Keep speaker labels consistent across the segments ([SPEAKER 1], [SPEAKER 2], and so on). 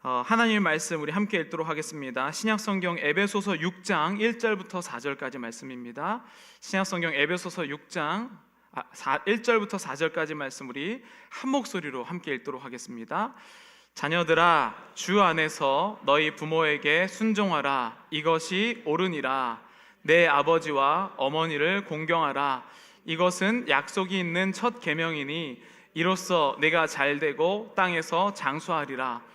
[SPEAKER 1] 하나님의 말씀 우리 함께 읽도록 하겠습니다. 신약성경 에베소서 6장 1절부터 4절까지 말씀입니다. 신약성경 에베소서 6장 1절부터 4절까지 말씀 우리 한 목소리로 함께 읽도록 하겠습니다. 자녀들아, 주 안에서 너희 부모에게 순종하라. 이것이 옳으니라. 내 아버지와 어머니를 공경하라. 이것은 약속이 있는 첫 계명이니 이로써 내가 잘되고 땅에서 장수하리라.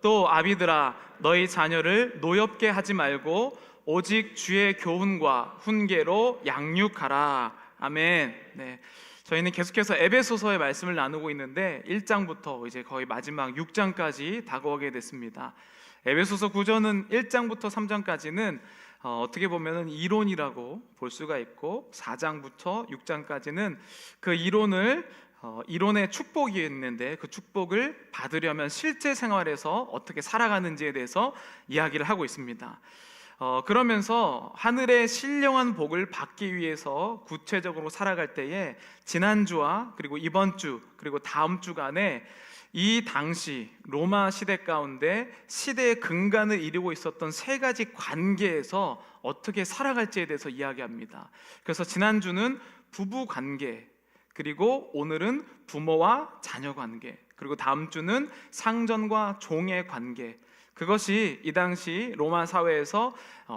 [SPEAKER 1] 또 아비들아, 너희 자녀를 노엽게 하지 말고 오직 주의 교훈과 훈계로 양육하라. 아멘. 네, 저희는 계속해서 에베소서의 말씀을 나누고 있는데 1장부터 이제 거의 마지막 6장까지 다가오게 됐습니다. 에베소서 구조는 1장부터 3장까지는 어떻게 보면 이론이라고 볼 수가 있고 4장부터 6장까지는 그 이론의 축복이 있는데 그 축복을 받으려면 실제 생활에서 어떻게 살아가는지에 대해서 이야기를 하고 있습니다. 그러면서 하늘의 신령한 복을 받기 위해서 구체적으로 살아갈 때에 지난주와 그리고 이번 주 그리고 다음 주간에 이 당시 로마 시대 가운데 시대의 근간을 이루고 있었던 세 가지 관계에서 어떻게 살아갈지에 대해서 이야기합니다. 그래서 지난주는 부부 관계, 그리고 오늘은 부모와 자녀 관계, 그리고 다음 주는 상전과 종의 관계, 그것이 이 당시 로마 사회에서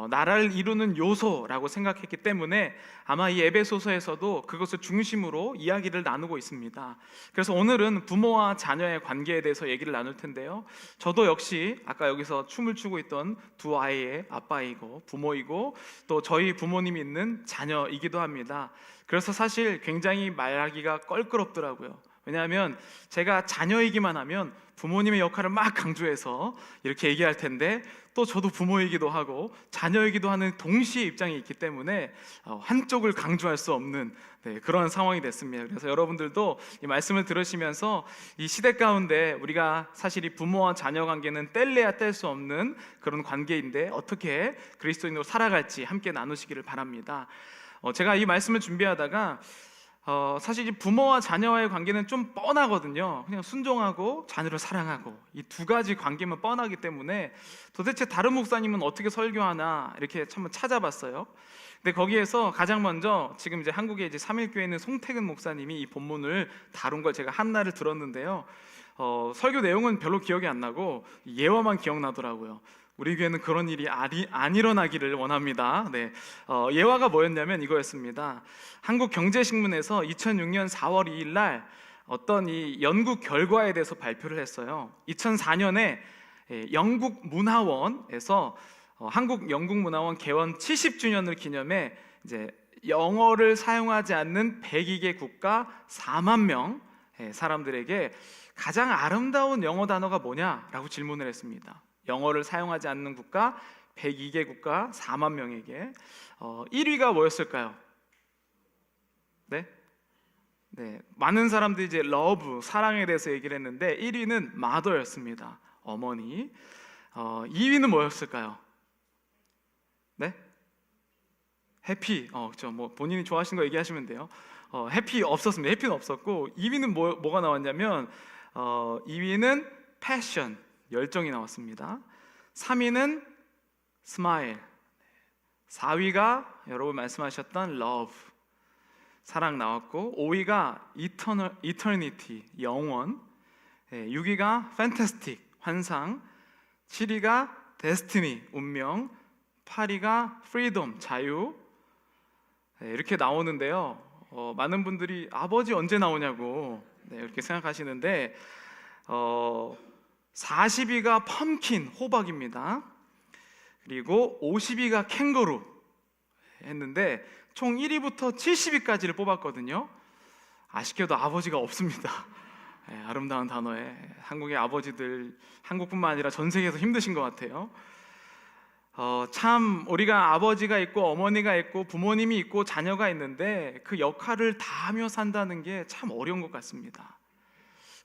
[SPEAKER 1] 나라를 이루는 요소라고 생각했기 때문에 아마 이 에베소서에서도 그것을 중심으로 이야기를 나누고 있습니다. 그래서 오늘은 부모와 자녀의 관계에 대해서 얘기를 나눌 텐데요, 저도 역시 아까 여기서 춤을 추고 있던 두 아이의 아빠이고 부모이고 또 저희 부모님이 있는 자녀이기도 합니다. 그래서 사실 굉장히 말하기가 껄끄럽더라고요. 왜냐하면 제가 자녀이기만 하면 부모님의 역할을 막 강조해서 이렇게 얘기할 텐데 또 저도 부모이기도 하고 자녀이기도 하는 동시에 입장이 있기 때문에 한쪽을 강조할 수 없는 그런 상황이 됐습니다. 그래서 여러분들도 이 말씀을 들으시면서 이 시대 가운데 우리가 사실 이 부모와 자녀 관계는 뗄래야 뗄 수 없는 그런 관계인데 어떻게 그리스도인으로 살아갈지 함께 나누시기를 바랍니다. 제가 이 말씀을 준비하다가 사실 이 부모와 자녀와의 관계는 좀 뻔하거든요. 그냥 순종하고 자녀를 사랑하고 이 두 가지 관계만 뻔하기 때문에 도대체 다른 목사님은 어떻게 설교하나 이렇게 한번 찾아봤어요. 근데 거기에서 가장 먼저 지금 이제 한국에 이제 삼일교회 있는 송태근 목사님이 이 본문을 다룬 걸 제가 한날을 들었는데요. 설교 내용은 별로 기억이 안 나고 예화만 기억나더라고요. 우리 교회는 그런 일이 안 일어나기를 원합니다. 예화가 뭐였냐면 이거였습니다. 한국경제신문에서 2006년 4월 2일 날 어떤 이 연구 결과에 대해서 발표를 했어요. 2004년에 영국 문화원에서 한국 영국 문화원 개원 70주년을 기념해 이제 영어를 사용하지 않는 102개 국가 4만 명 사람들에게 가장 아름다운 영어 단어가 뭐냐라고 질문을 했습니다. 영어를 사용하지 않는 국가 102개 국가 4만 명에게 1위가 뭐였을까요? 네, 많은 사람들이 이제 러브, 사랑에 대해서 얘기를 했는데 1위는 mother였습니다. 어머니. 2위는 뭐였을까요? 네? 해피. 그렇죠. 뭐 본인이 좋아하시는 거 얘기하시면 돼요. 해피 없었습니다. 해피는 없었고 2위는 뭐가 나왔냐면 2위는 패션, 열정이 나왔습니다. 3위는 스마일, 4위가 여러분 말씀하셨던 러브, 사랑 나왔고 5위가 이터니티, 영원, 6위가 판타스틱, 환상, 7위가 데스티니, 운명, 8위가 프리덤, 자유, 이렇게 나오는데요. 많은 분들이 아버지 언제 나오냐고 이렇게 생각하시는데 40위가 펌킨, 호박입니다. 그리고 50위가 캥거루 했는데 총 1위부터 70위까지를 뽑았거든요. 아쉽게도 아버지가 없습니다. 아름다운 단어에 한국의 아버지들, 한국뿐만 아니라 전 세계에서 힘드신 것 같아요. 참 우리가 아버지가 있고 어머니가 있고 부모님이 있고 자녀가 있는데 그 역할을 다 하며 산다는 게 참 어려운 것 같습니다.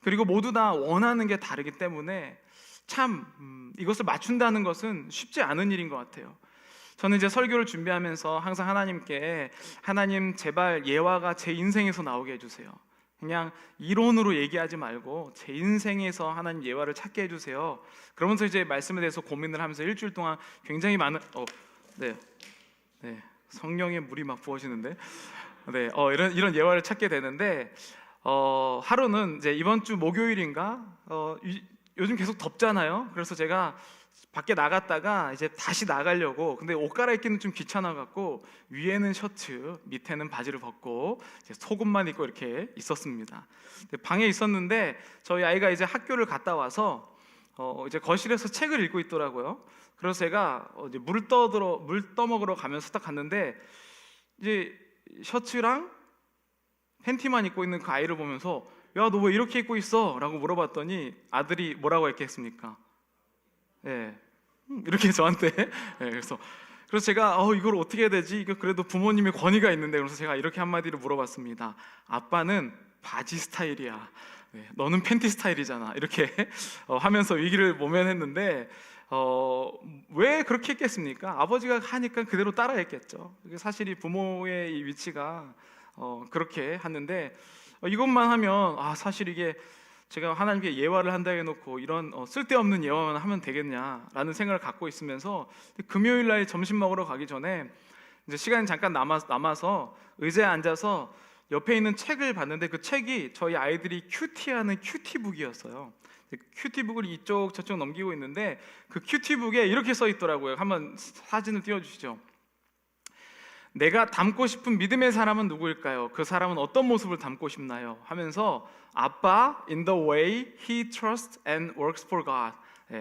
[SPEAKER 1] 그리고 모두 다 원하는 게 다르기 때문에 참 이것을 맞춘다는 것은 쉽지 않은 일인 것 같아요. 저는 이제 설교를 준비하면서 항상 하나님께 하나님 제발 예화가 제 인생에서 나오게 해주세요. 그냥 이론으로 얘기하지 말고 제 인생에서 하나님 예화를 찾게 해주세요. 그러면서 이제 말씀에 대해서 고민을 하면서 일주일 동안 굉장히 많은 네, 네, 성령의 물이 막 부어지는데, 네, 이런 예화를 찾게 되는데, 하루는 이제 이번 주 목요일인가, 요즘 계속 덥잖아요. 그래서 제가 밖에 나갔다가 이제 다시 나가려고, 근데 옷 갈아입기는 좀 귀찮아 갖고 위에는 셔츠, 밑에는 바지를 벗고 이제 속옷만 입고 이렇게 있었습니다. 방에 있었는데 저희 아이가 이제 학교를 갔다 와서 이제 거실에서 책을 읽고 있더라고요. 그래서 제가 이제 물 떠먹으러 가면서 딱 갔는데, 이제 셔츠랑 팬티만 입고 있는 그 아이를 보면서 야, 너 왜 이렇게 입고 있어? 라고 물어봤더니 아들이 뭐라고 했겠습니까? 예, 이렇게 저한테 그래서 제가 이걸 어떻게 해야 되지? 이거 그래도 부모님의 권위가 있는데, 그래서 제가 이렇게 한마디로 물어봤습니다. 아빠는 바지 스타일이야. 네, 너는 팬티 스타일이잖아. 이렇게 하면서 위기를 모면했는데, 왜 그렇게 했겠습니까? 아버지가 하니까 그대로 따라했겠죠. 사실 이 부모의 이 위치가 그렇게 하는데, 이것만 하면 사실 이게 제가 하나님께 예화를 한다 해놓고 이런 쓸데없는 예화만 하면 되겠냐라는 생각을 갖고 있으면서, 금요일 날 점심 먹으러 가기 전에 이제 시간이 잠깐 남아서 의자에 앉아서 옆에 있는 책을 봤는데, 그 책이 저희 아이들이 큐티하는 큐티북이었어요. 큐티북을 이쪽 저쪽 넘기고 있는데 그 큐티북에 이렇게 써 있더라고요. 한번 사진을 띄워주시죠. 내가 닮고 싶은 믿음의 사람은 누구일까요? 그 사람은 어떤 모습을 닮고 싶나요? 하면서 아빠 in the way he trusts and works for God.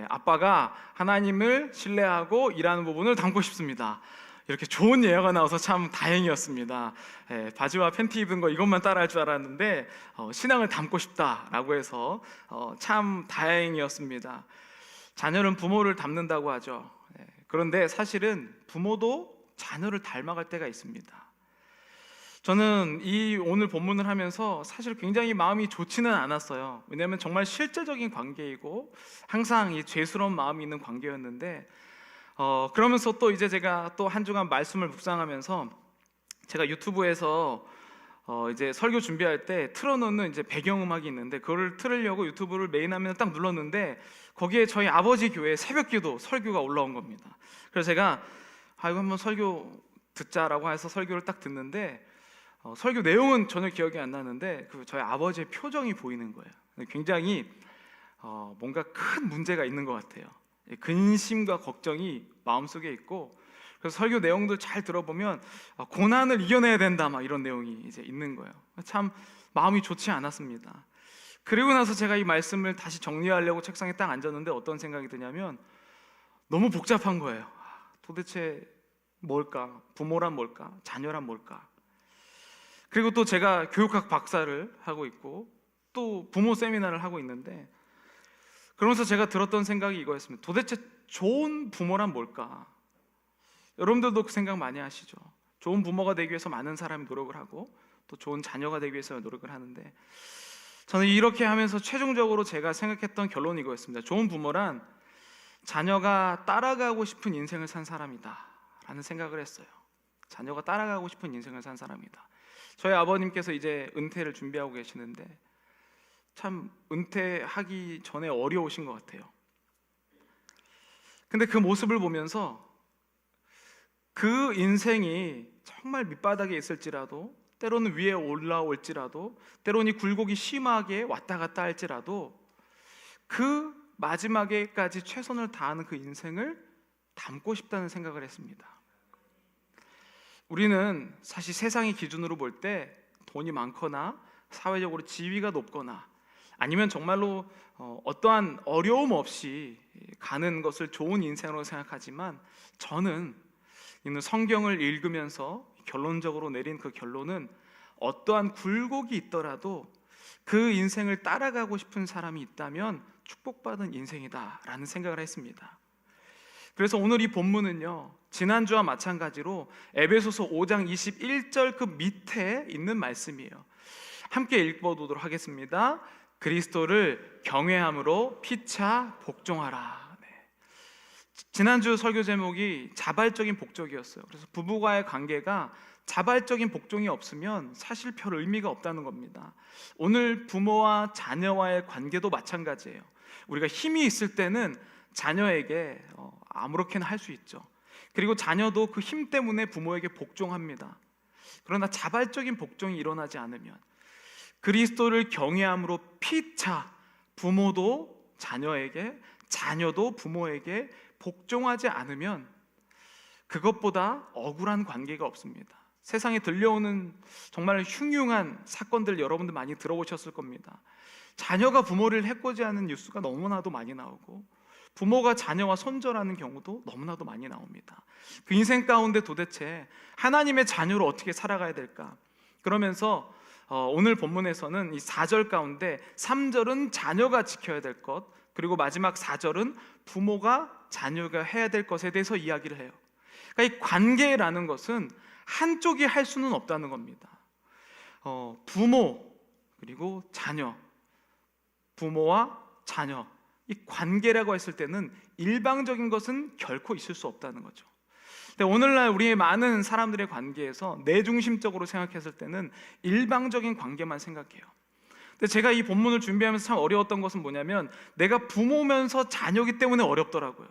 [SPEAKER 1] 아빠가 하나님을 신뢰하고 일하는 부분을 닮고 싶습니다. 이렇게 좋은 예화가 나와서 참 다행이었습니다. 바지와 팬티 입은 거 이것만 따라할 줄 알았는데 신앙을 닮고 싶다라고 해서 참 다행이었습니다. 자녀는 부모를 닮는다고 하죠. 그런데 사실은 부모도 자녀를 닮아갈 때가 있습니다. 저는 이 오늘 본문을 하면서 사실 굉장히 마음이 좋지는 않았어요. 왜냐하면 정말 실제적인 관계이고 항상 이 죄스러운 마음이 있는 관계였는데, 그러면서 또 이제 제가 또 한 주간 말씀을 묵상하면서 제가 유튜브에서 이제 설교 준비할 때 틀어놓는 이제 배경음악이 있는데, 그거를 틀으려고 유튜브를 메인 화면을 딱 눌렀는데 거기에 저희 아버지 교회 새벽기도 설교가 올라온 겁니다. 그래서 제가 이거 한번 설교 듣자라고 해서 설교를 딱 듣는데, 설교 내용은 전혀 기억이 안 나는데 그 저희 아버지의 표정이 보이는 거예요. 굉장히 뭔가 큰 문제가 있는 것 같아요. 근심과 걱정이 마음속에 있고, 그래서 설교 내용도 잘 들어보면 고난을 이겨내야 된다 막 이런 내용이 이제 있는 거예요. 참 마음이 좋지 않았습니다. 그리고 나서 제가 이 말씀을 다시 정리하려고 책상에 딱 앉았는데 어떤 생각이 드냐면, 너무 복잡한 거예요. 도대체 뭘까? 부모란 뭘까? 자녀란 뭘까? 그리고 또 제가 교육학 박사를 하고 있고 또 부모 세미나를 하고 있는데, 그러면서 제가 들었던 생각이 이거였습니다. 도대체 좋은 부모란 뭘까? 여러분들도 그 생각 많이 하시죠? 좋은 부모가 되기 위해서 많은 사람이 노력을 하고 또 좋은 자녀가 되기 위해서 노력을 하는데, 저는 이렇게 하면서 최종적으로 제가 생각했던 결론이 이거였습니다. 좋은 부모란 자녀가 따라가고 싶은 인생을 산 사람이다 라는 생각을 했어요. 자녀가 따라가고 싶은 인생을 산 사람이다. 저희 아버님께서 이제 은퇴를 준비하고 계시는데 참 은퇴하기 전에 어려우신 것 같아요. 근데 그 모습을 보면서 그 인생이 정말 밑바닥에 있을지라도, 때로는 위에 올라올지라도, 때로는 굴곡이 심하게 왔다 갔다 할지라도 그 마지막에까지 최선을 다하는 그 인생을 담고 싶다는 생각을 했습니다. 우리는 사실 세상의 기준으로 볼 때 돈이 많거나 사회적으로 지위가 높거나 아니면 정말로 어떠한 어려움 없이 가는 것을 좋은 인생으로 생각하지만, 저는 이는 성경을 읽으면서 결론적으로 내린 그 결론은 어떠한 굴곡이 있더라도 그 인생을 따라가고 싶은 사람이 있다면 축복받은 인생이다 라는 생각을 했습니다. 그래서 오늘 이 본문은요, 지난주와 마찬가지로 에베소서 5장 21절 그 밑에 있는 말씀이에요. 함께 읽어보도록 하겠습니다. 그리스도를 경외함으로 피차 복종하라. 지난주 설교 제목이 자발적인 복종이었어요. 그래서 부부와의 관계가 자발적인 복종이 없으면 사실 별 의미가 없다는 겁니다. 오늘 부모와 자녀와의 관계도 마찬가지예요. 우리가 힘이 있을 때는 자녀에게 아무렇게나 할 수 있죠. 그리고 자녀도 그 힘 때문에 부모에게 복종합니다. 그러나 자발적인 복종이 일어나지 않으면, 그리스도를 경외함으로 피차 부모도 자녀에게, 자녀도 부모에게 복종하지 않으면 그것보다 억울한 관계가 없습니다. 세상에 들려오는 정말 흉흉한 사건들 여러분들 많이 들어보셨을 겁니다. 자녀가 부모를 해코지하는 뉴스가 너무나도 많이 나오고, 부모가 자녀와 손절하는 경우도 너무나도 많이 나옵니다. 그 인생 가운데 도대체 하나님의 자녀로 어떻게 살아가야 될까? 그러면서 오늘 본문에서는 이 4절 가운데 3절은 자녀가 지켜야 될 것, 그리고 마지막 4절은 부모가 자녀가 해야 될 것에 대해서 이야기를 해요. 그러니까 이 관계라는 것은 한쪽이 할 수는 없다는 겁니다. 부모 그리고 자녀, 부모와 자녀, 이 관계라고 했을 때는 일방적인 것은 결코 있을 수 없다는 거죠. 근데 오늘날 우리의 많은 사람들의 관계에서 내 중심적으로 생각했을 때는 일방적인 관계만 생각해요. 근데 제가 이 본문을 준비하면서 참 어려웠던 것은 뭐냐면, 내가 부모면서 자녀기 때문에 어렵더라고요.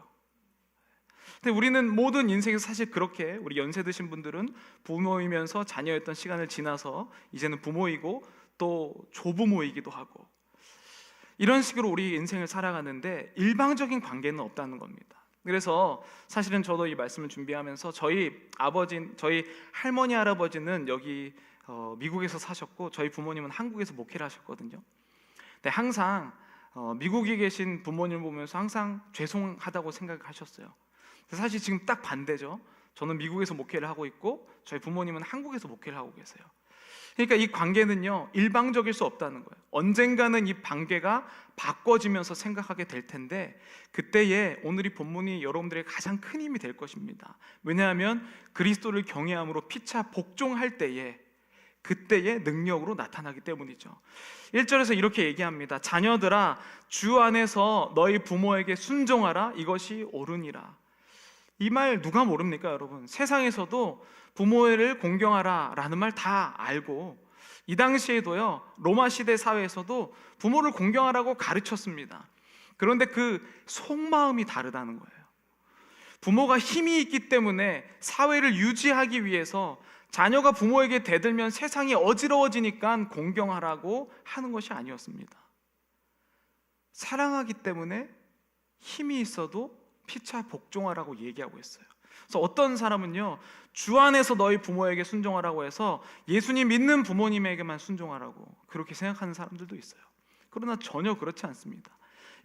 [SPEAKER 1] 근데 우리는 모든 인생에서 사실 그렇게, 우리 연세 드신 분들은 부모이면서 자녀였던 시간을 지나서 이제는 부모이고 또 조부모이기도 하고, 이런 식으로 우리 인생을 살아가는데 일방적인 관계는 없다는 겁니다. 그래서 사실은 저도 이 말씀을 준비하면서 저희 할머니 할아버지는 여기 미국에서 사셨고, 저희 부모님은 한국에서 목회를 하셨거든요. 근데 항상 미국에 계신 부모님 보면서 항상 죄송하다고 생각하셨어요. 사실 지금 딱 반대죠. 저는 미국에서 목회를 하고 있고 저희 부모님은 한국에서 목회를 하고 계세요. 그러니까 이 관계는요, 일방적일 수 없다는 거예요. 언젠가는 이 관계가 바꿔지면서 생각하게 될 텐데, 그때에 오늘 이 본문이 여러분들의 가장 큰 힘이 될 것입니다. 왜냐하면 그리스도를 경외함으로 피차 복종할 때에, 그때의 능력으로 나타나기 때문이죠. 1절에서 이렇게 얘기합니다. 자녀들아, 주 안에서 너희 부모에게 순종하라. 이것이 옳으니라. 이 말 누가 모릅니까, 여러분? 세상에서도 부모를 공경하라 라는 말 다 알고, 이 당시에도요, 로마 시대 사회에서도 부모를 공경하라고 가르쳤습니다. 그런데 그 속마음이 다르다는 거예요. 부모가 힘이 있기 때문에 사회를 유지하기 위해서 자녀가 부모에게 대들면 세상이 어지러워지니까 공경하라고 하는 것이 아니었습니다. 사랑하기 때문에 힘이 있어도 피차 복종하라고 얘기하고 있어요. 그래서 어떤 사람은요, 주 안에서 너희 부모에게 순종하라고 해서 예수님 믿는 부모님에게만 순종하라고 그렇게 생각하는 사람들도 있어요. 그러나 전혀 그렇지 않습니다.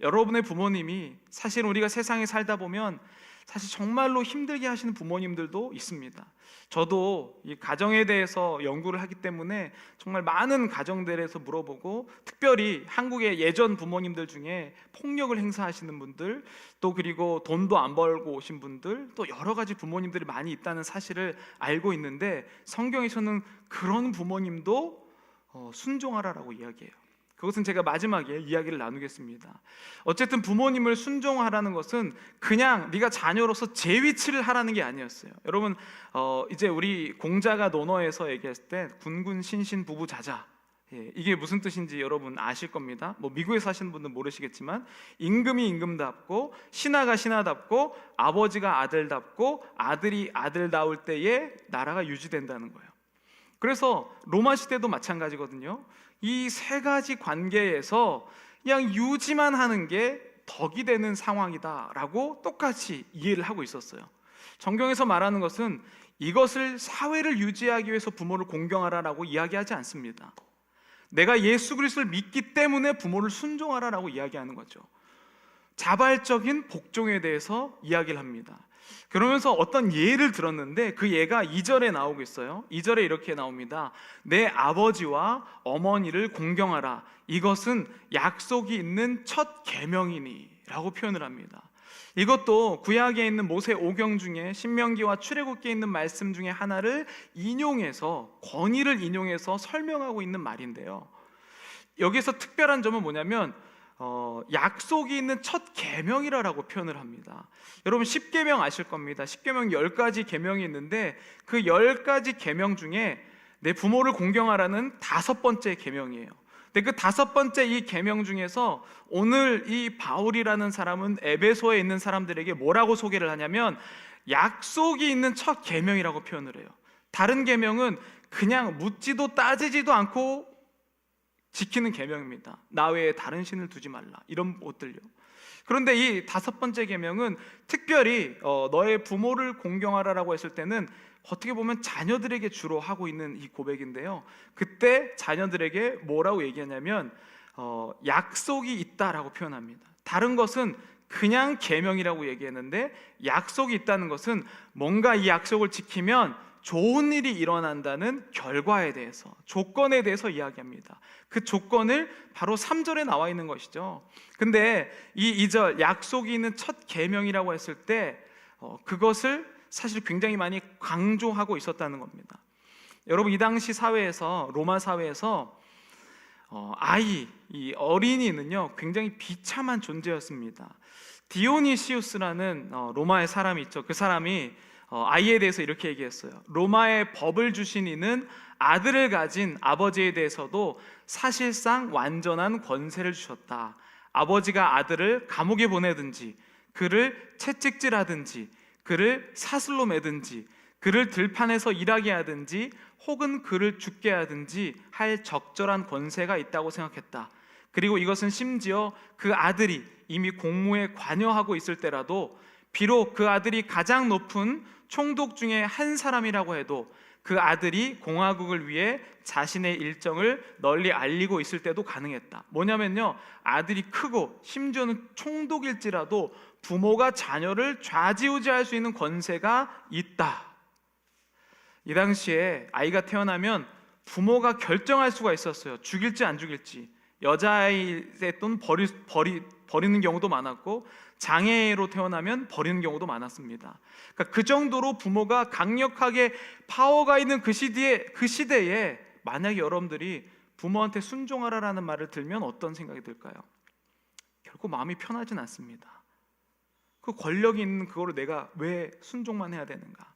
[SPEAKER 1] 여러분의 부모님이, 사실 우리가 세상에 살다 보면 사실 정말로 힘들게 하시는 부모님들도 있습니다. 저도 이 가정에 대해서 연구를 하기 때문에 정말 많은 가정들에서 물어보고, 특별히 한국의 예전 부모님들 중에 폭력을 행사하시는 분들, 또 그리고 돈도 안 벌고 오신 분들, 또 여러 가지 부모님들이 많이 있다는 사실을 알고 있는데, 성경에서는 그런 부모님도 순종하라라고 이야기해요. 그것은 제가 마지막에 이야기를 나누겠습니다. 어쨌든 부모님을 순종하라는 것은 그냥 네가 자녀로서 제 위치를 하라는 게 아니었어요. 여러분, 이제 우리 공자가 논어에서 얘기했을 때 군군 신신 부부 자자, 이게 무슨 뜻인지 여러분 아실 겁니다. 미국에 사시는 분들은 모르시겠지만, 임금이 임금답고 신하가 신하답고 아버지가 아들답고 아들이 아들다울 때에 나라가 유지된다는 거예요. 그래서 로마 시대도 마찬가지거든요. 이 세 가지 관계에서 그냥 유지만 하는 게 덕이 되는 상황이다라고 똑같이 이해를 하고 있었어요. 성경에서 말하는 것은 이것을, 사회를 유지하기 위해서 부모를 공경하라라고 이야기하지 않습니다. 내가 예수 그리스도를 믿기 때문에 부모를 순종하라라고 이야기하는 거죠. 자발적인 복종에 대해서 이야기를 합니다. 그러면서 어떤 예를 들었는데, 그 예가 2절에 나오고 있어요. 2절에 이렇게 나옵니다. 내 아버지와 어머니를 공경하라. 이것은 약속이 있는 첫 계명이니 라고 표현을 합니다. 이것도 구약에 있는 모세 오경 중에 신명기와 출애굽기에 있는 말씀 중에 하나를 인용해서, 권위를 인용해서 설명하고 있는 말인데요, 여기서 특별한 점은 뭐냐면 약속이 있는 첫 계명이라고 표현을 합니다. 여러분 10계명 아실 겁니다. 10계명 10가지 계명이 있는데 그 10가지 계명 중에 내 부모를 공경하라는 5번째 계명이에요. 근데 그 5번째 이 계명 중에서 오늘 이 바울이라는 사람은 에베소에 있는 사람들에게 뭐라고 소개를 하냐면 약속이 있는 첫 계명이라고 표현을 해요. 다른 계명은 그냥 묻지도 따지지도 않고 지키는 계명입니다. 나 외에 다른 신을 두지 말라, 이런 것들요. 그런데 이 5번째 계명은 특별히 너의 부모를 공경하라라고 했을 때는 어떻게 보면 자녀들에게 주로 하고 있는 이 고백인데요. 그때 자녀들에게 뭐라고 얘기하냐면 약속이 있다라고 표현합니다. 다른 것은 그냥 계명이라고 얘기했는데 약속이 있다는 것은 뭔가 이 약속을 지키면 좋은 일이 일어난다는 결과에 대해서, 조건에 대해서 이야기합니다. 그 조건을 바로 3절에 나와 있는 것이죠. 근데 이 2절 약속이 있는 첫 계명이라고 했을 때 그것을 사실 굉장히 많이 강조하고 있었다는 겁니다. 여러분 이 당시 사회에서, 로마 사회에서 이 어린이는요 굉장히 비참한 존재였습니다. 디오니시우스라는 로마의 사람이 있죠. 그 사람이 아이에 대해서 이렇게 얘기했어요. 로마의 법을 주신 이는 아들을 가진 아버지에 대해서도 사실상 완전한 권세를 주셨다. 아버지가 아들을 감옥에 보내든지, 그를 채찍질하든지, 그를 사슬로 매든지, 그를 들판에서 일하게 하든지, 혹은 그를 죽게 하든지 할 적절한 권세가 있다고 생각했다. 그리고 이것은 심지어 그 아들이 이미 공무에 관여하고 있을 때라도, 비록 그 아들이 가장 높은 총독 중에 한 사람이라고 해도 그 아들이 공화국을 위해 자신의 일정을 널리 알리고 있을 때도 가능했다. 뭐냐면요, 아들이 크고 심지어는 총독일지라도 부모가 자녀를 좌지우지할 수 있는 권세가 있다. 이 당시에 아이가 태어나면 부모가 결정할 수가 있었어요. 죽일지 안 죽일지. 여자아이의 돈 버리는 경우도 많았고, 장애로 태어나면 버리는 경우도 많았습니다. 그러니까 그 정도로 부모가 강력하게 파워가 있는 그 시대에 만약에 여러분들이 부모한테 순종하라라는 말을 들면 어떤 생각이 들까요? 결코 마음이 편하진 않습니다. 그 권력이 있는 그거를 내가 왜 순종만 해야 되는가?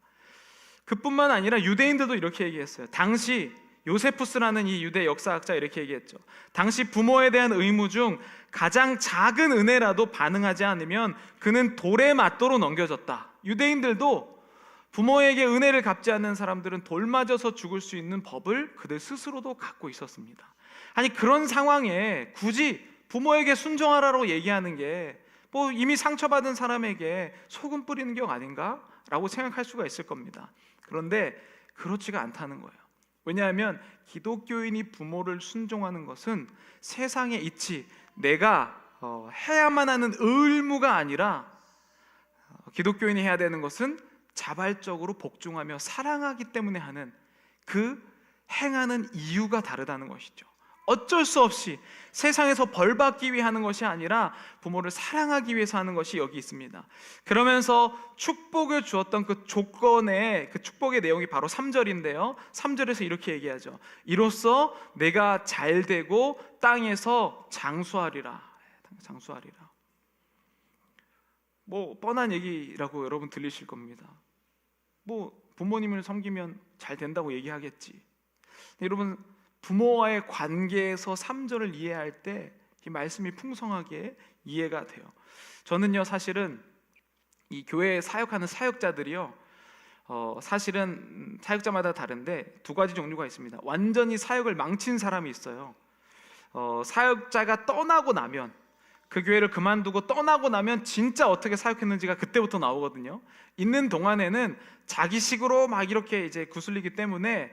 [SPEAKER 1] 그뿐만 아니라 유대인들도 이렇게 얘기했어요. 당시 요세푸스라는 이 유대 역사학자 이렇게 얘기했죠. 당시 부모에 대한 의무 중 가장 작은 은혜라도 반응하지 않으면 그는 돌에 맞도록 넘겨졌다. 유대인들도 부모에게 은혜를 갚지 않는 사람들은 돌 맞아서 죽을 수 있는 법을 그들 스스로도 갖고 있었습니다. 아니 그런 상황에 굳이 부모에게 순종하라고 얘기하는 게 뭐 이미 상처받은 사람에게 소금 뿌리는 경 아닌가? 라고 생각할 수가 있을 겁니다. 그런데 그렇지가 않다는 거예요. 왜냐하면 기독교인이 부모를 순종하는 것은 세상의 이치, 내가 해야만 하는 의무가 아니라 기독교인이 해야 되는 것은 자발적으로 복종하며 사랑하기 때문에 하는 그 행하는 이유가 다르다는 것이죠. 어쩔 수 없이 세상에서 벌받기 위해 하는 것이 아니라 부모를 사랑하기 위해서 하는 것이 여기 있습니다. 그러면서 축복을 주었던 그 조건의 그 축복의 내용이 바로 3절인데요 3절에서 이렇게 얘기하죠. 이로써 내가 잘되고 땅에서 장수하리라. 뭐 뻔한 얘기라고 여러분 들리실 겁니다. 뭐 부모님을 섬기면 잘 된다고 얘기하겠지. 여러분 부모와의 관계에서 3절을 이해할 때 이 말씀이 풍성하게 이해가 돼요. 저는요 사실은 이 교회에 사역하는 사역자들이요 사실은 사역자마다 다른데 두 가지 종류가 있습니다. 완전히 사역을 망친 사람이 있어요. 사역자가 떠나고 나면, 그 교회를 그만두고 떠나고 나면 진짜 어떻게 사역했는지가 그때부터 나오거든요. 있는 동안에는 자기식으로 막 이렇게 이제 구슬리기 때문에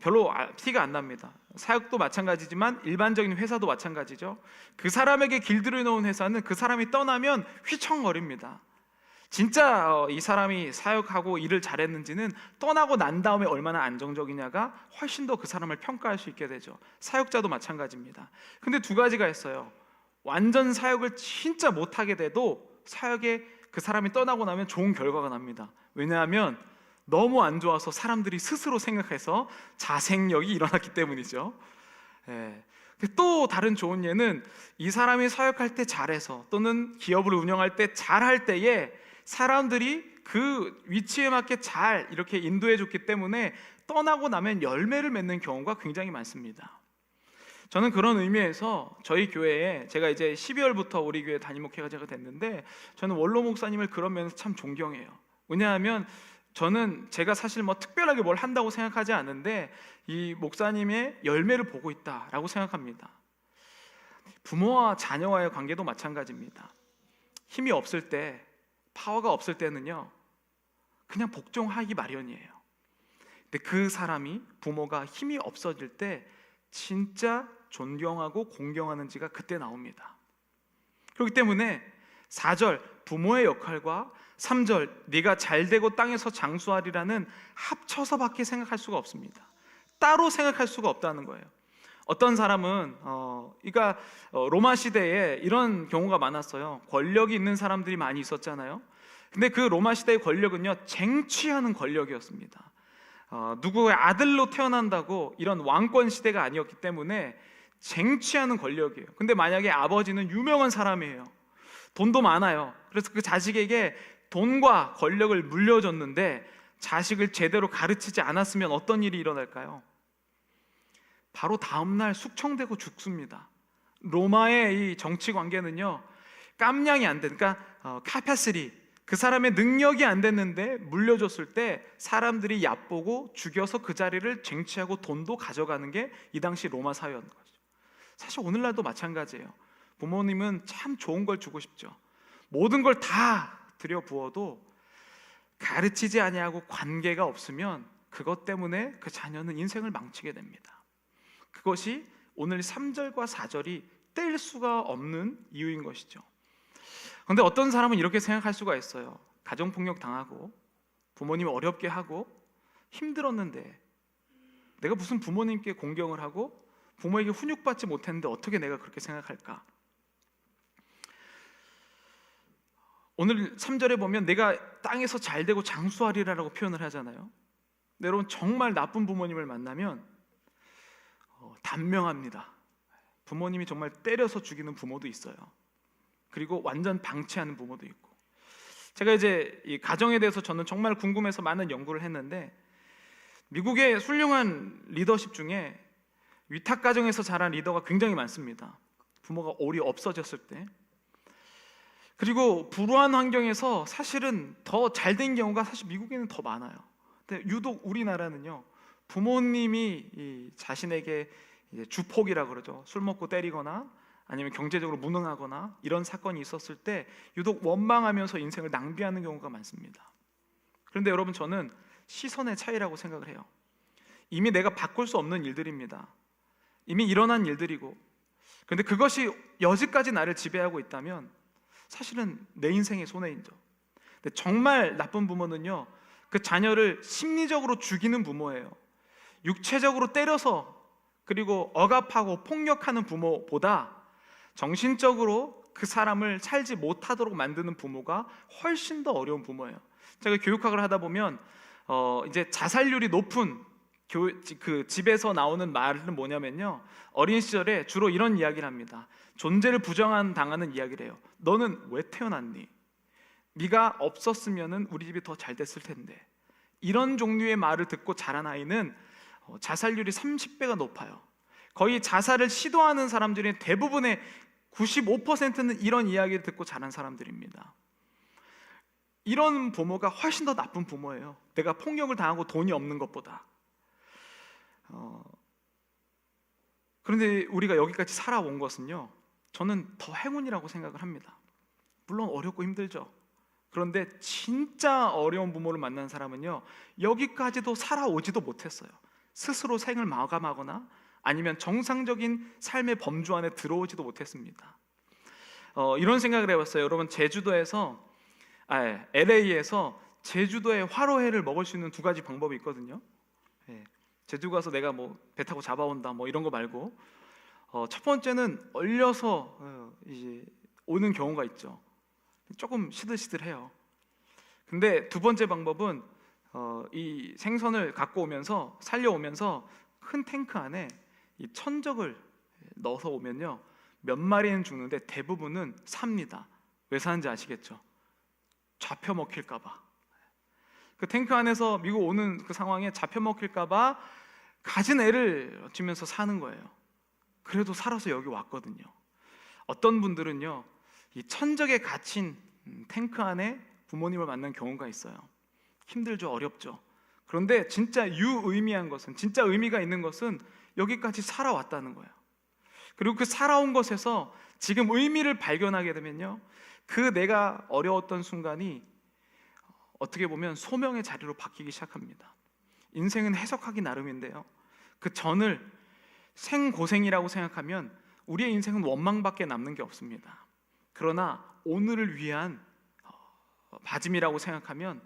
[SPEAKER 1] 별로 티가 안 납니다. 사역도 마찬가지지만 일반적인 회사도 마찬가지죠. 그 사람에게 길들여 놓은 회사는 그 사람이 떠나면 휘청거립니다. 진짜 이 사람이 사역하고 일을 잘했는지는 떠나고 난 다음에 얼마나 안정적이냐가 훨씬 더 그 사람을 평가할 수 있게 되죠. 사역자도 마찬가지입니다. 근데 두 가지가 있어요. 완전 사역을 진짜 못하게 돼도 사역에 그 사람이 떠나고 나면 좋은 결과가 납니다. 왜냐하면 너무 안 좋아서 사람들이 스스로 생각해서 자생력이 일어났기 때문이죠. 또 다른 좋은 예는 이 사람이 사역할 때 잘해서 또는 기업을 운영할 때 잘할 때에 사람들이 그 위치에 맞게 잘 이렇게 인도해 줬기 때문에 떠나고 나면 열매를 맺는 경우가 굉장히 많습니다. 저는 그런 의미에서 저희 교회에 제가 이제 12월부터 우리 교회 담임 목회가 제가 됐는데 저는 원로 목사님을 그런 면에서 참 존경해요. 왜냐하면 저는 제가 사실 뭐 특별하게 뭘 한다고 생각하지 않는데 이 목사님의 열매를 보고 있다라고 생각합니다. 부모와 자녀와의 관계도 마찬가지입니다. 힘이 없을 때, 파워가 없을 때는요 그냥 복종하기 마련이에요. 근데 그 사람이 부모가 힘이 없어질 때 진짜 존경하고 공경하는 지가 그때 나옵니다. 그렇기 때문에 4절 부모의 역할과 3절 네가 잘되고 땅에서 장수하리라는 합쳐서밖에 생각할 수가 없습니다. 따로 생각할 수가 없다는 거예요. 어떤 사람은 로마 시대에 이런 경우가 많았어요. 권력이 있는 사람들이 많이 있었잖아요. 근데 그 로마 시대의 권력은요 쟁취하는 권력이었습니다. 누구의 아들로 태어난다고 이런 왕권 시대가 아니었기 때문에 쟁취하는 권력이에요. 근데 만약에 아버지는 유명한 사람이에요. 돈도 많아요. 그래서 그 자식에게 돈과 권력을 물려줬는데 자식을 제대로 가르치지 않았으면 어떤 일이 일어날까요? 바로 다음날 숙청되고 죽습니다. 로마의 이 정치 관계는요 깜냥이 안 된, 그러니까 카파시리 그 사람의 능력이 안 됐는데 물려줬을 때 사람들이 얕보고 죽여서 그 자리를 쟁취하고 돈도 가져가는 게 이 당시 로마 사회였는 거죠. 사실 오늘날도 마찬가지예요. 부모님은 참 좋은 걸 주고 싶죠. 모든 걸 다 들여 부어도 가르치지 아니하고 관계가 없으면 그것 때문에 그 자녀는 인생을 망치게 됩니다. 그것이 오늘 3절과 4절이 뗄 수가 없는 이유인 것이죠. 그런데 어떤 사람은 이렇게 생각할 수가 있어요. 가정폭력 당하고 부모님 어렵게 하고 힘들었는데 내가 무슨 부모님께 공경을 하고 부모에게 훈육받지 못했는데 어떻게 내가 그렇게 생각할까? 오늘 3절에 보면 내가 땅에서 잘되고 장수하리라라고 표현을 하잖아요. 근데 여러분 정말 나쁜 부모님을 만나면 단명합니다. 부모님이 정말 때려서 죽이는 부모도 있어요. 그리고 완전 방치하는 부모도 있고. 제가 이제 이 가정에 대해서 저는 정말 궁금해서 많은 연구를 했는데 미국의 훌륭한 리더십 중에 위탁 가정에서 자란 리더가 굉장히 많습니다. 부모가 오리 없어졌을 때. 그리고 불우한 환경에서 사실은 더 잘된 경우가 사실 미국에는 더 많아요. 근데 유독 우리나라는요 부모님이 이 자신에게 이제 주폭이라 그러죠. 술 먹고 때리거나 아니면 경제적으로 무능하거나 이런 사건이 있었을 때 유독 원망하면서 인생을 낭비하는 경우가 많습니다. 그런데 여러분 저는 시선의 차이라고 생각을 해요. 이미 내가 바꿀 수 없는 일들입니다. 이미 일어난 일들이고 그런데 그것이 여지까지 나를 지배하고 있다면 사실은 내 인생의 손해인죠. 근데 정말 나쁜 부모는요 그 자녀를 심리적으로 죽이는 부모예요. 육체적으로 때려서 그리고 억압하고 폭력하는 부모보다 정신적으로 그 사람을 살지 못하도록 만드는 부모가 훨씬 더 어려운 부모예요. 제가 교육학을 하다 보면 이제 자살률이 높은 그 집에서 나오는 말은 뭐냐면요 어린 시절에 주로 이런 이야기를 합니다. 존재를 부정당하는 이야기를 해요. 너는 왜 태어났니? 네가 없었으면 우리 집이 더 잘 됐을 텐데. 이런 종류의 말을 듣고 자란 아이는 자살률이 30배가 높아요. 거의 자살을 시도하는 사람들의 대부분의 95%는 이런 이야기를 듣고 자란 사람들입니다. 이런 부모가 훨씬 더 나쁜 부모예요. 내가 폭력을 당하고 돈이 없는 것보다. 그런데 우리가 여기까지 살아온 것은요 저는 더 행운이라고 생각을 합니다. 물론 어렵고 힘들죠. 그런데 진짜 어려운 부모를 만난 사람은요 여기까지도 살아오지도 못했어요. 스스로 생을 마감하거나 아니면 정상적인 삶의 범주 안에 들어오지도 못했습니다. 이런 생각을 해봤어요. 여러분 LA에서 제주도의 화로회를 먹을 수 있는 두 가지 방법이 있거든요. 제주 가서 내가 뭐 배 타고 잡아온다 뭐 이런 거 말고 첫 번째는 얼려서 이제 오는 경우가 있죠. 조금 시들시들해요. 근데 두 번째 방법은 이 생선을 갖고 오면서 살려오면서 큰 탱크 안에 이 천적을 넣어서 오면요, 몇 마리는 죽는데 대부분은 삽니다. 왜 사는지 아시겠죠? 잡혀 먹힐까 봐. 그 탱크 안에서 미국 오는 그 상황에 잡혀 먹힐까 봐 가진 애를 주면서 사는 거예요. 그래도 살아서 여기 왔거든요. 어떤 분들은요, 이 천적에 갇힌 탱크 안에 부모님을 만난 경우가 있어요. 힘들죠, 어렵죠. 그런데 진짜 유의미한 것은, 진짜 의미가 있는 것은 여기까지 살아왔다는 거예요. 그리고 그 살아온 것에서 지금 의미를 발견하게 되면요, 그 내가 어려웠던 순간이 어떻게 보면 소명의 자리로 바뀌기 시작합니다. 인생은 해석하기 나름인데요, 그 전을 생고생이라고 생각하면 우리의 인생은 원망밖에 남는 게 없습니다. 그러나 오늘을 위한 다짐이라고 생각하면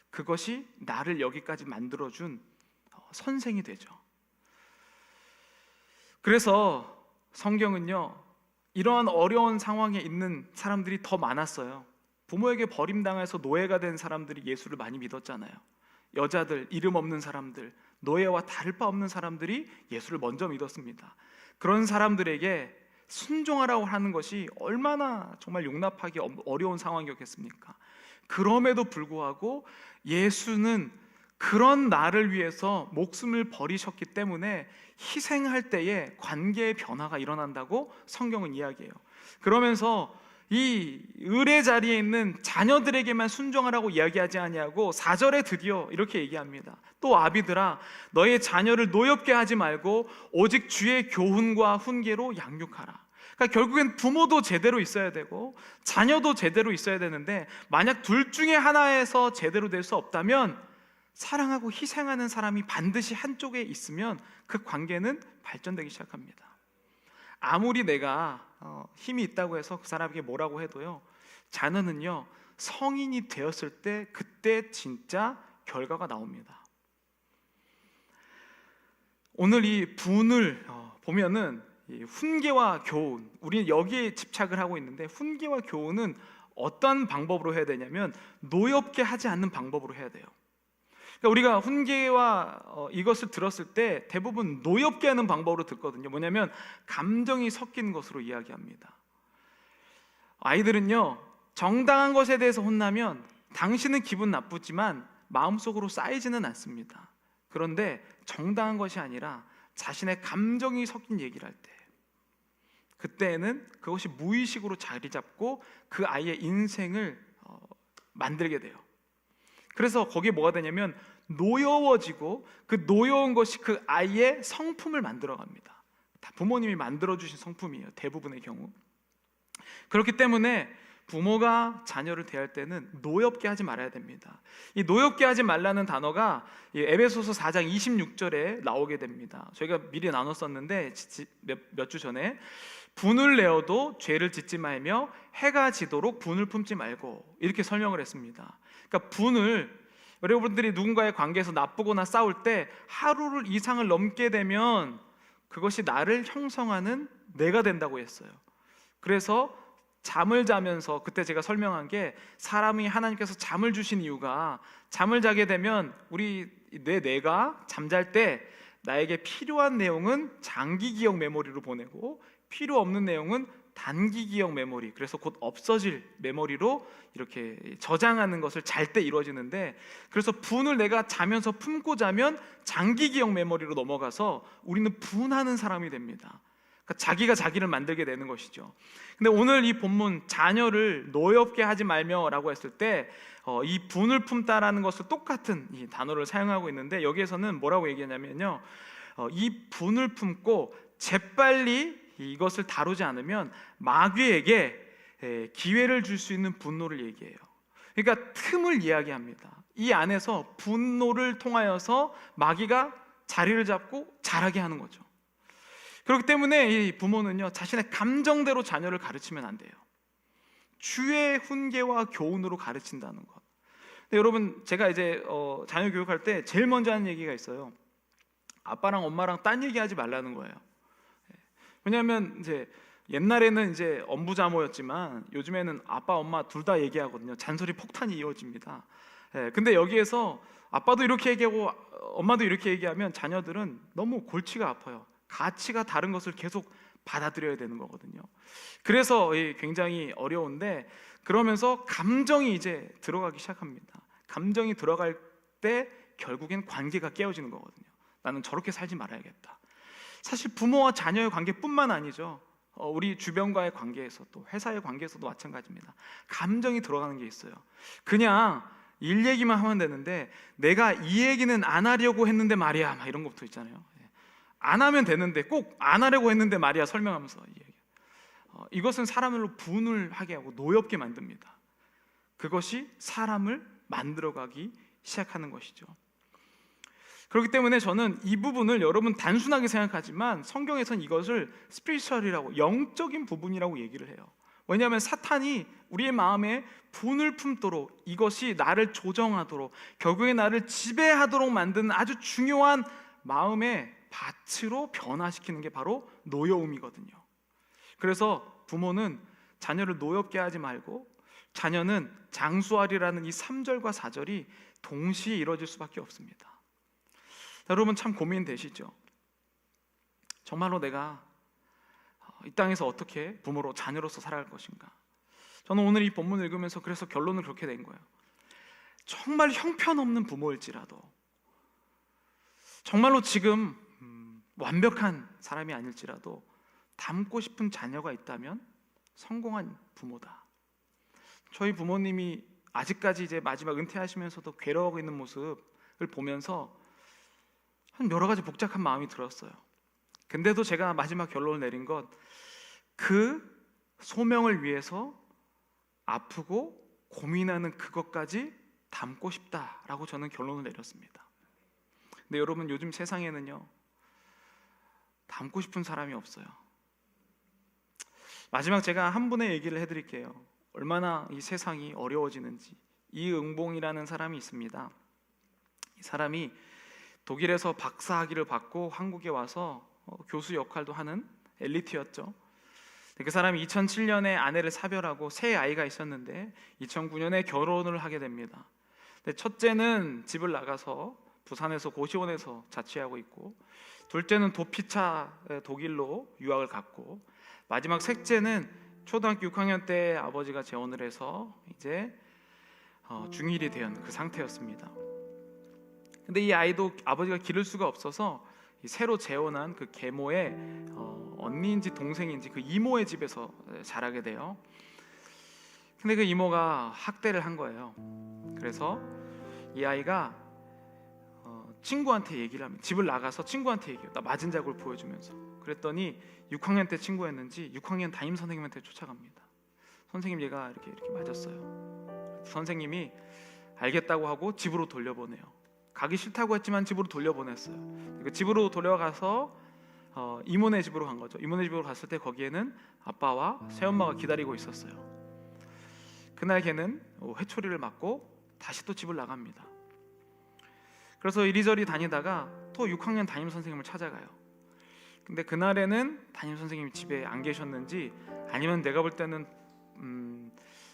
[SPEAKER 1] 그것이 나를 여기까지 만들어준 선생이 되죠. 그래서 성경은요, 이러한 어려운 상황에 있는 사람들이 더 많았어요. 부모에게 버림당해서 노예가 된 사람들이 예수를 많이 믿었잖아요. 여자들, 이름 없는 사람들, 노예와 다를 바 없는 사람들이 예수를 먼저 믿었습니다. 그런 사람들에게 순종하라고 하는 것이 얼마나 정말 용납하기 어려운 상황이었겠습니까? 그럼에도 불구하고 예수는 그런 나를 위해서 목숨을 버리셨기 때문에 희생할 때에 관계의 변화가 일어난다고 성경은 이야기해요. 그러면서 이 을의 자리에 있는 자녀들에게만 순종하라고 이야기하지 아니하고 4절에 드디어 이렇게 얘기합니다. 또 아비들아, 너의 자녀를 노엽게 하지 말고 오직 주의 교훈과 훈계로 양육하라. 그러니까 결국엔 부모도 제대로 있어야 되고 자녀도 제대로 있어야 되는데, 만약 둘 중에 하나에서 제대로 될 수 없다면 사랑하고 희생하는 사람이 반드시 한쪽에 있으면 그 관계는 발전되기 시작합니다. 아무리 내가 힘이 있다고 해서 그 사람에게 뭐라고 해도요, 자녀는요, 성인이 되었을 때 그때 진짜 결과가 나옵니다. 오늘 이 분을 보면은 이 훈계와 교훈, 우리는 여기에 집착을 하고 있는데, 훈계와 교훈은 어떤 방법으로 해야 되냐면 노엽게 하지 않는 방법으로 해야 돼요. 그러니까 우리가 훈계와 이것을 들었을 때 대부분 노엽게 하는 방법으로 듣거든요. 뭐냐면 감정이 섞인 것으로 이야기합니다. 아이들은요, 정당한 것에 대해서 혼나면 당신은 기분 나쁘지만 마음속으로 쌓이지는 않습니다. 그런데 정당한 것이 아니라 자신의 감정이 섞인 얘기를 할 때, 그때에는 그것이 무의식으로 자리 잡고 그 아이의 인생을 만들게 돼요. 그래서 거기에 뭐가 되냐면 노여워지고, 그 노여운 것이 그 아이의 성품을 만들어갑니다. 다 부모님이 만들어주신 성품이에요, 대부분의 경우. 그렇기 때문에 부모가 자녀를 대할 때는 노엽게 하지 말아야 됩니다. 이 노엽게 하지 말라는 단어가 에베소서 4장 26절에 나오게 됩니다. 저희가 미리 나눴었는데 몇 주 전에, 분을 내어도 죄를 짓지 말며 해가 지도록 분을 품지 말고, 이렇게 설명을 했습니다. 그러니까 분을, 여러분들이 누군가의 관계에서 나쁘거나 싸울 때 하루를 이상을 넘게 되면 그것이 나를 형성하는 내가 된다고 했어요. 그래서 잠을 자면서, 그때 제가 설명한 게, 사람이 하나님께서 잠을 주신 이유가, 잠을 자게 되면 우리 내가 잠잘 때 나에게 필요한 내용은 장기 기억 메모리로 보내고 필요 없는 내용은 단기 기억 메모리, 그래서 곧 없어질 메모리로 이렇게 저장하는 것을 잘 때 이루어지는데, 그래서 분을 내가 자면서 품고 자면 장기 기억 메모리로 넘어가서 우리는 분하는 사람이 됩니다. 그러니까 자기가 자기를 만들게 되는 것이죠. 근데 오늘 이 본문, 자녀를 노엽게 하지 말며라고 했을 때 이 분을 품다라는 것을 똑같은 이 단어를 사용하고 있는데, 여기에서는 뭐라고 얘기하냐면요, 이 분을 품고 재빨리 이것을 다루지 않으면 마귀에게 기회를 줄 수 있는 분노를 얘기해요. 그러니까 틈을 이야기합니다. 이 안에서 분노를 통하여서 마귀가 자리를 잡고 자라게 하는 거죠. 그렇기 때문에 이 부모는요, 자신의 감정대로 자녀를 가르치면 안 돼요. 주의 훈계와 교훈으로 가르친다는 것. 근데 여러분, 제가 이제 자녀 교육할 때 제일 먼저 하는 얘기가 있어요. 아빠랑 엄마랑 딴 얘기하지 말라는 거예요. 왜냐하면 이제 옛날에는 이제 엄부자모였지만 요즘에는 아빠 엄마 둘 다 얘기하거든요. 잔소리 폭탄이 이어집니다. 근데 여기에서 아빠도 이렇게 얘기하고 엄마도 이렇게 얘기하면 자녀들은 너무 골치가 아파요. 가치가 다른 것을 계속 받아들여야 되는 거거든요. 그래서 굉장히 어려운데, 그러면서 감정이 이제 들어가기 시작합니다. 감정이 들어갈 때 결국엔 관계가 깨어지는 거거든요. 나는 저렇게 살지 말아야겠다. 사실 부모와 자녀의 관계뿐만 아니죠. 우리 주변과의 관계에서, 또 회사의 관계에서도 마찬가지입니다. 감정이 들어가는 게 있어요. 그냥 일 얘기만 하면 되는데 내가 이 얘기는 안 하려고 했는데 말이야, 막 이런 것도 있잖아요. 안 하면 되는데 꼭 안 하려고 했는데 말이야 설명하면서 이 얘기. 이것은 사람을 분을 하게 하고 노엽게 만듭니다. 그것이 사람을 만들어가기 시작하는 것이죠. 그렇기 때문에 저는 이 부분을, 여러분 단순하게 생각하지만 성경에서는 이것을 스피리추얼이라고, 영적인 부분이라고 얘기를 해요. 왜냐하면 사탄이 우리의 마음에 분을 품도록, 이것이 나를 조정하도록, 결국에 나를 지배하도록 만드는 아주 중요한 마음의 밭으로 변화시키는 게 바로 노여움이거든요. 그래서 부모는 자녀를 노엽게 하지 말고, 자녀는 장수하리라는 이 3절과 4절이 동시에 이루어질 수밖에 없습니다. 여러분 참 고민되시죠? 정말로 내가 이 땅에서 어떻게 부모로, 자녀로서 살아갈 것인가? 저는 오늘 이 본문을 읽으면서 그래서 결론을 그렇게 낸 거예요. 정말 형편없는 부모일지라도, 정말로 지금 완벽한 사람이 아닐지라도 닮고 싶은 자녀가 있다면 성공한 부모다. 저희 부모님이 아직까지 이제 마지막 은퇴하시면서도 괴로워하고 있는 모습을 보면서 한 여러 가지 복잡한 마음이 들었어요. 근데도 제가 마지막 결론을 내린 건, 그 소명을 위해서 아프고 고민하는 그것까지 담고 싶다라고 저는 결론을 내렸습니다. 근데 여러분, 요즘 세상에는요, 담고 싶은 사람이 없어요. 마지막 제가 한 분의 얘기를 해드릴게요. 얼마나 이 세상이 어려워지는지. 이응봉이라는 사람이 있습니다. 이 사람이 독일에서 박사학위를 받고 한국에 와서 교수 역할도 하는 엘리트였죠. 그 사람이 2007년에 아내를 사별하고 새 아이가 있었는데 2009년에 결혼을 하게 됩니다. 첫째는 집을 나가서 부산에서 고시원에서 자취하고 있고, 둘째는 도피차 독일로 유학을 갔고, 마지막 셋째는 초등학교 6학년 때 아버지가 재혼을 해서 이제 중1이 된 그 상태였습니다. 근데 이 아이도 아버지가 기를 수가 없어서 새로 재혼한 그 계모의 언니인지 동생인지 그 이모의 집에서 자라게 돼요. 근데 그 이모가 학대를 한 거예요. 그래서 이 아이가 친구한테 얘기를 하면, 집을 나가서 친구한테 얘기해요. 나 맞은 자국을 보여주면서. 그랬더니 6학년 때 친구였는지 6학년 담임 선생님한테 쫓아갑니다. 선생님, 얘가 이렇게 맞았어요. 선생님이 알겠다고 하고 집으로 돌려보내요. 가기 싫다고 했지만 집으로 돌려보냈어요. 집으로 돌아가서 이모네 집으로 간 거죠. 이모네 집으로 갔을 때 거기에는 아빠와 새엄마가 기다리고 있었어요. 그날 걔는 회초리를 맞고 다시 또 집을 나갑니다. 그래서 이리저리 다니다가 또 6학년 담임 선생님을 찾아가요. 근데 그날에는 담임 선생님이 집에 안 계셨는지, 아니면 내가 볼 때는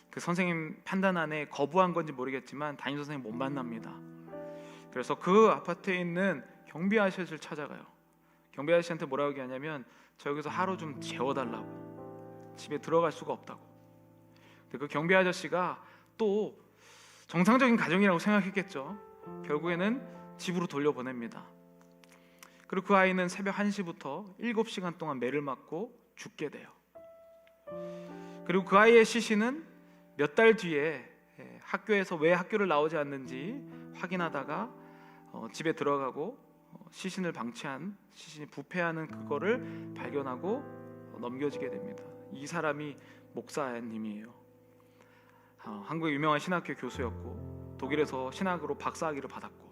[SPEAKER 1] 그 선생님 판단 안에 거부한 건지 모르겠지만 담임 선생님 못 만납니다. 그래서 그 아파트에 있는 경비 아저씨를 찾아가요. 경비 아저씨한테 뭐라고 얘기하냐면, 저 여기서 하루 좀 재워달라고, 집에 들어갈 수가 없다고. 근데 그 경비 아저씨가 또 정상적인 가정이라고 생각했겠죠. 결국에는 집으로 돌려보냅니다. 그리고 그 아이는 새벽 1시부터 7시간 동안 매를 맞고 죽게 돼요. 그리고 그 아이의 시신은 몇 달 뒤에 학교에서 왜 학교를 나오지 않는지 확인하다가 집에 들어가고 시신을 방치한, 시신이 부패하는 그거를 발견하고 넘겨지게 됩니다. 이 사람이 목사님이에요. 한국의 유명한 신학교 교수였고, 독일에서 신학으로 박사학위를 받았고,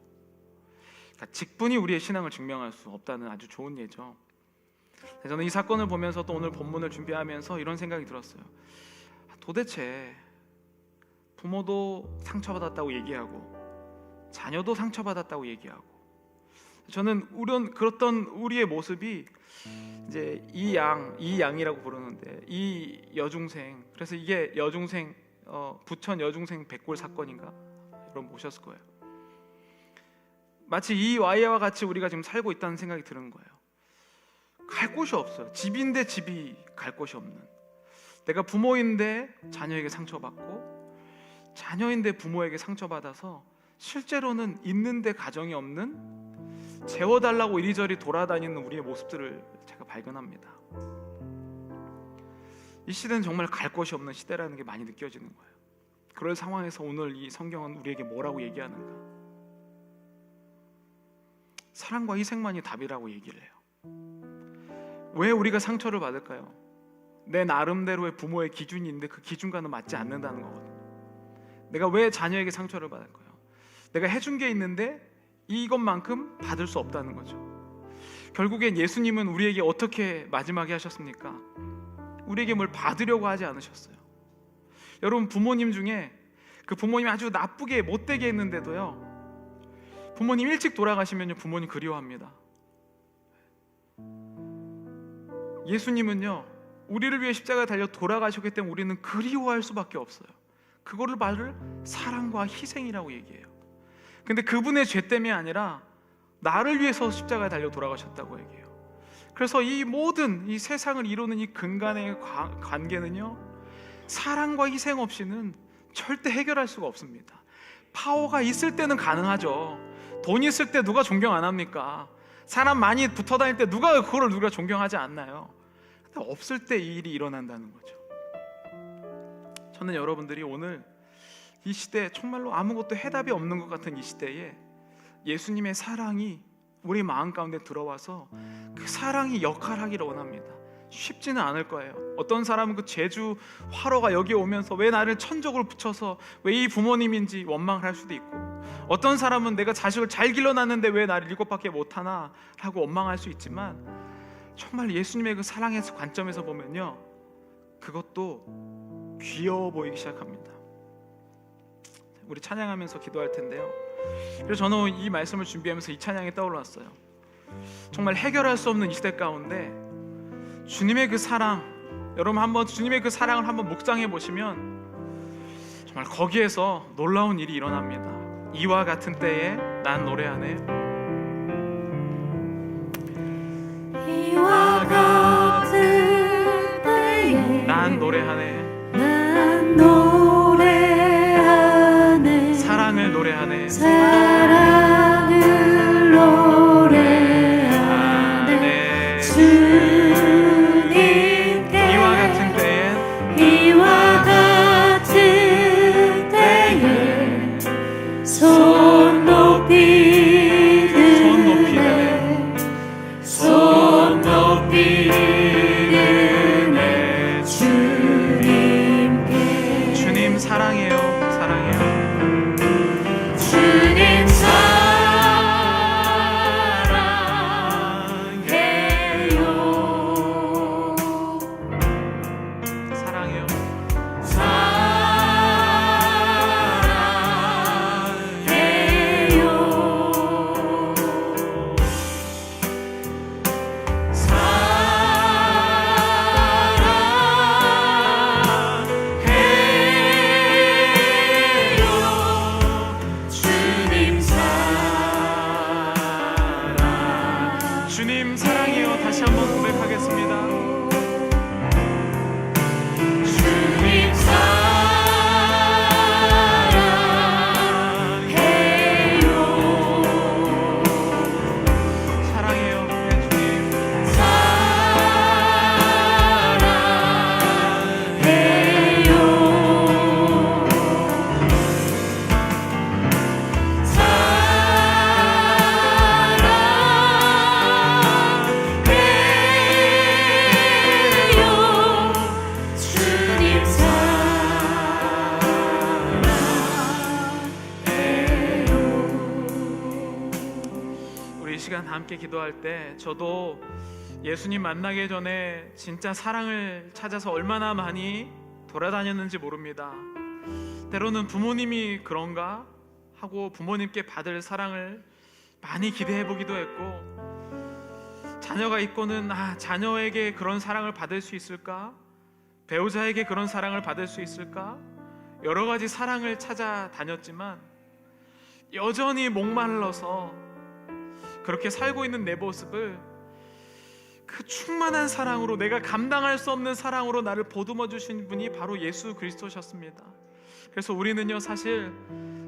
[SPEAKER 1] 그러니까 직분이 우리의 신앙을 증명할 수 없다는 아주 좋은 예죠. 저는 이 사건을 보면서 또 오늘 본문을 준비하면서 이런 생각이 들었어요. 도대체 부모도 상처받았다고 얘기하고 자녀도 상처받았다고 얘기하고, 저는 그렇던 우리의 모습이 이제 이 양이라고 부르는데, 이 여중생, 그래서 이게 여중생 부천 여중생 백골 사건인가, 여러분 보셨을 거예요. 마치 이 와이와 같이 우리가 지금 살고 있다는 생각이 드는 거예요. 갈 곳이 없어요. 집인데 집이 갈 곳이 없는, 내가 부모인데 자녀에게 상처받고 자녀인데 부모에게 상처받아서 실제로는 있는데 가정이 없는, 재워달라고 이리저리 돌아다니는 우리의 모습들을 제가 발견합니다. 이 시대는 정말 갈 곳이 없는 시대라는 게 많이 느껴지는 거예요. 그럴 상황에서 오늘 이 성경은 우리에게 뭐라고 얘기하는가? 사랑과 희생만이 답이라고 얘기를 해요. 왜 우리가 상처를 받을까요? 내 나름대로의 부모의 기준이 있는데 그 기준과는 맞지 않는다는 거거든요. 내가 왜 자녀에게 상처를 받을 거예요? 내가 해준 게 있는데 이것만큼 받을 수 없다는 거죠. 결국엔 예수님은 우리에게 어떻게 마지막에 하셨습니까? 우리에게 뭘 받으려고 하지 않으셨어요. 여러분, 부모님 중에 그 부모님이 아주 나쁘게 못되게 했는데도요, 부모님 일찍 돌아가시면요 부모님 그리워합니다. 예수님은요 우리를 위해 십자가에 달려 돌아가셨기 때문에 우리는 그리워할 수밖에 없어요. 그거를 말을 사랑과 희생이라고 얘기해요. 근데 그분의 죄 때문이 아니라 나를 위해서 십자가에 달려 돌아가셨다고 얘기해요. 그래서 이 모든 이 세상을 이루는 이 근간의 관계는요, 사랑과 희생 없이는 절대 해결할 수가 없습니다. 파워가 있을 때는 가능하죠. 돈 있을 때 누가 존경 안 합니까? 사람 많이 붙어 다닐 때 누가 그거를 누가 존경하지 않나요? 근데 없을 때 이 일이 일어난다는 거죠. 저는 여러분들이 오늘 이 시대, 정말로 아무것도 해답이 없는 것 같은 이 시대에 예수님의 사랑이 우리 마음 가운데 들어와서 그 사랑이 역할하기를 원합니다. 쉽지는 않을 거예요. 어떤 사람은 그 제주 화로가 여기 오면서 왜 나를 천적으로 붙여서 왜 이 부모님인지 원망을 할 수도 있고, 어떤 사람은 내가 자식을 잘 길러놨는데 왜 나를 이것밖에 못하나 라고 원망할 수 있지만, 정말 예수님의 그 사랑의 관점에서 보면요 그것도 귀여워 보이기 시작합니다. 우리 찬양하면서 기도할 텐데요, 그래서 저는 이 말씀을 준비하면서 이 찬양이 떠올랐어요. 정말 해결할 수 없는 이 시대 가운데 주님의 그 사랑, 여러분 한번 주님의 그 사랑을 한번 묵상해 보시면 정말 거기에서 놀라운 일이 일어납니다. 이와 같은 때에 난 노래하네.
[SPEAKER 2] 이와 같은 때에
[SPEAKER 1] 난 노래하네.
[SPEAKER 2] 난 노래하네.
[SPEAKER 1] 사랑을 노래하네.
[SPEAKER 2] 사랑을 노래하네. 주님께
[SPEAKER 1] 이와 같은 때에
[SPEAKER 2] 이와 같은 때에 손 높이 드네. 손 높이 드네. 주님께.
[SPEAKER 1] 주님 사랑해요. 사랑해요.
[SPEAKER 2] 주님 사랑해요.
[SPEAKER 1] 사랑해요. 주님 사랑해요. 다시 한번 고백하겠습니다.
[SPEAKER 2] 주님 사랑해요.
[SPEAKER 1] 사랑해요. 네, 주님. 우리 이 시간 함께 기도할 때 저도 예수님 만나기 전에 진짜 사랑을 찾아서 얼마나 많이 돌아다녔는지 모릅니다. 때로는 부모님이 그런가 하고 부모님께 받을 사랑을 많이 기대해 보기도 했고, 자녀가 있고는 자녀에게 그런 사랑을 받을 수 있을까? 배우자에게 그런 사랑을 받을 수 있을까? 여러 가지 사랑을 찾아다녔지만 여전히 목말라서 그렇게 살고 있는 내 모습을 그 충만한 사랑으로, 내가 감당할 수 없는 사랑으로 나를 보듬어 주신 분이 바로 예수 그리스도셨습니다. 그래서 우리는요, 사실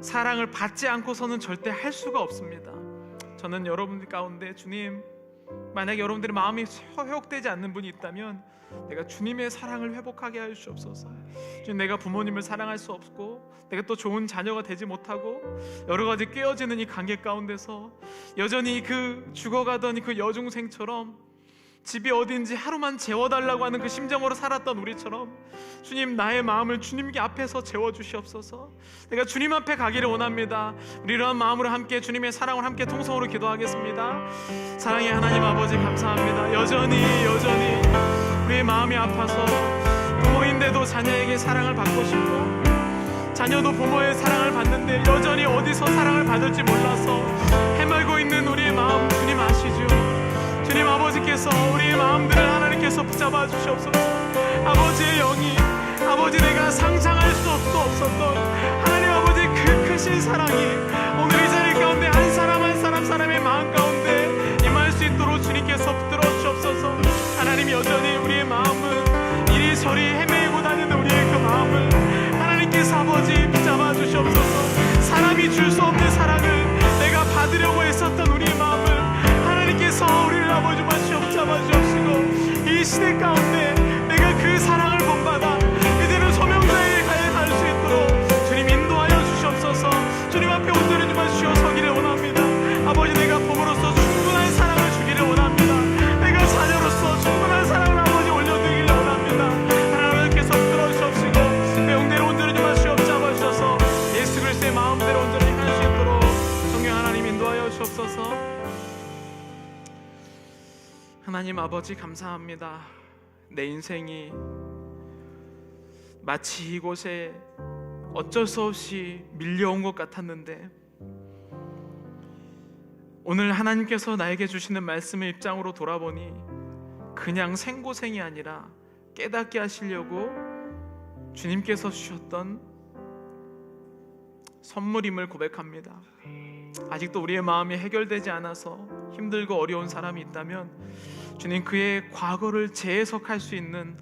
[SPEAKER 1] 사랑을 받지 않고서는 절대 할 수가 없습니다. 저는 여러분들 가운데, 주님, 만약에 여러분들의 마음이 회복되지 않는 분이 있다면 내가 주님의 사랑을 회복하게 하여 주옵소서. 주님, 내가 부모님을 사랑할 수 없고, 내가 또 좋은 자녀가 되지 못하고, 여러 가지 깨어지는 이 관계 가운데서 여전히 그 죽어가던 그 여중생처럼 집이 어딘지 하루만 재워달라고 하는 그 심정으로 살았던 우리처럼, 주님, 나의 마음을 주님께 앞에서 재워주시옵소서. 내가 주님 앞에 가기를 원합니다. 우리 이러한 마음으로 함께 주님의 사랑을 함께 통성으로 기도하겠습니다. 사랑의 하나님 아버지, 감사합니다. 여전히 우리의 마음이 아파서 부모인데도 자녀에게 사랑을 받고 싶고, 자녀도 부모의 사랑을 받는데 여전히 어디서 사랑을 받을지 몰라서 해말고 있는 우리의 마음, 주님 아시죠? 주님, 아버지께서 우리의 마음들을 하나님께서 붙잡아 주시옵소서. 아버지의 영이, 아버지, 내가 상상할 수 없었던 하나님 아버지 그 크신 사랑이 오늘 이 자리 가운데 한 사람 한 사람 사람의 마음 가운데 임할 수 있도록 주님께서 붙들어 주시옵소서. 하나님, 여전히 우리의 마음은 이리저리 헤매고 다니는 우리의 그 마음을 하나님께서 아버지 붙잡아 주시옵소서. 사람이 줄 수 없는 사랑을 내가 받으려고 했었던 우리의 마음을 하나님께서 우리를 아버지 붙잡아 주옵시고, 이 시대 가운데 내가 그 사랑을 본받아 이제는 소명자에게 갈 수 있도록 주님 인도하여 주시옵소서. 주님 앞에 온전히 좀 하시어 서기를 원합니다. 아버지, 내가 부모로서 충분한 사랑을 주기를 원합니다. 내가 자녀로서 충분한 사랑을 아버지 올려드리기를 원합니다. 하나님께서 붙들어 주시옵시고, 내용대로 온전히 좀 하시어 붙잡아 주셔서 예수 그리스도의 마음대로 온전히 할 수 있도록 성령 하나님 인도하여 주옵소서. 하나님 아버지, 감사합니다. 내 인생이 마치 이곳에 어쩔 수 없이 밀려온 것 같았는데, 오늘 하나님께서 나에게 주시는 말씀의 입장으로 돌아보니 그냥 생고생이 아니라 깨닫게 하시려고 주님께서 주셨던 선물임을 고백합니다. 아직도 우리의 마음이 해결되지 않아서 힘들고 어려운 사람이 있다면 주님, 그의 과거를 재해석할 수 있는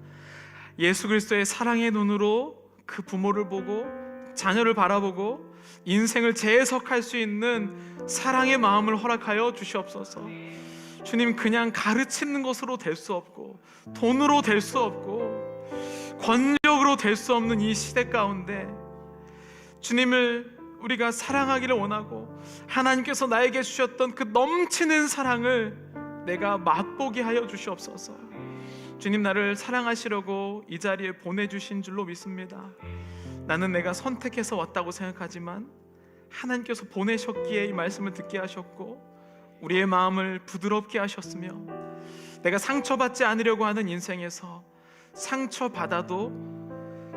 [SPEAKER 1] 예수 그리스도의 사랑의 눈으로 그 부모를 보고 자녀를 바라보고 인생을 재해석할 수 있는 사랑의 마음을 허락하여 주시옵소서. 주님, 그냥 가르치는 것으로 될 수 없고, 돈으로 될 수 없고, 권력으로 될 수 없는 이 시대 가운데 주님을 우리가 사랑하기를 원하고, 하나님께서 나에게 주셨던 그 넘치는 사랑을 내가 맛보게 하여 주시옵소서. 주님, 나를 사랑하시려고 이 자리에 보내주신 줄로 믿습니다. 나는 내가 선택해서 왔다고 생각하지만 하나님께서 보내셨기에 이 말씀을 듣게 하셨고, 우리의 마음을 부드럽게 하셨으며, 내가 상처받지 않으려고 하는 인생에서 상처받아도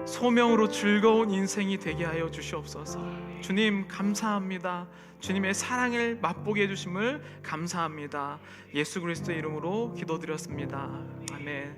[SPEAKER 1] 소명으로 즐거운 인생이 되게 하여 주시옵소서. 주님, 감사합니다. 주님의 사랑을 맛보게 해주심을 감사합니다. 예수 그리스도의 이름으로 기도드렸습니다. 아멘.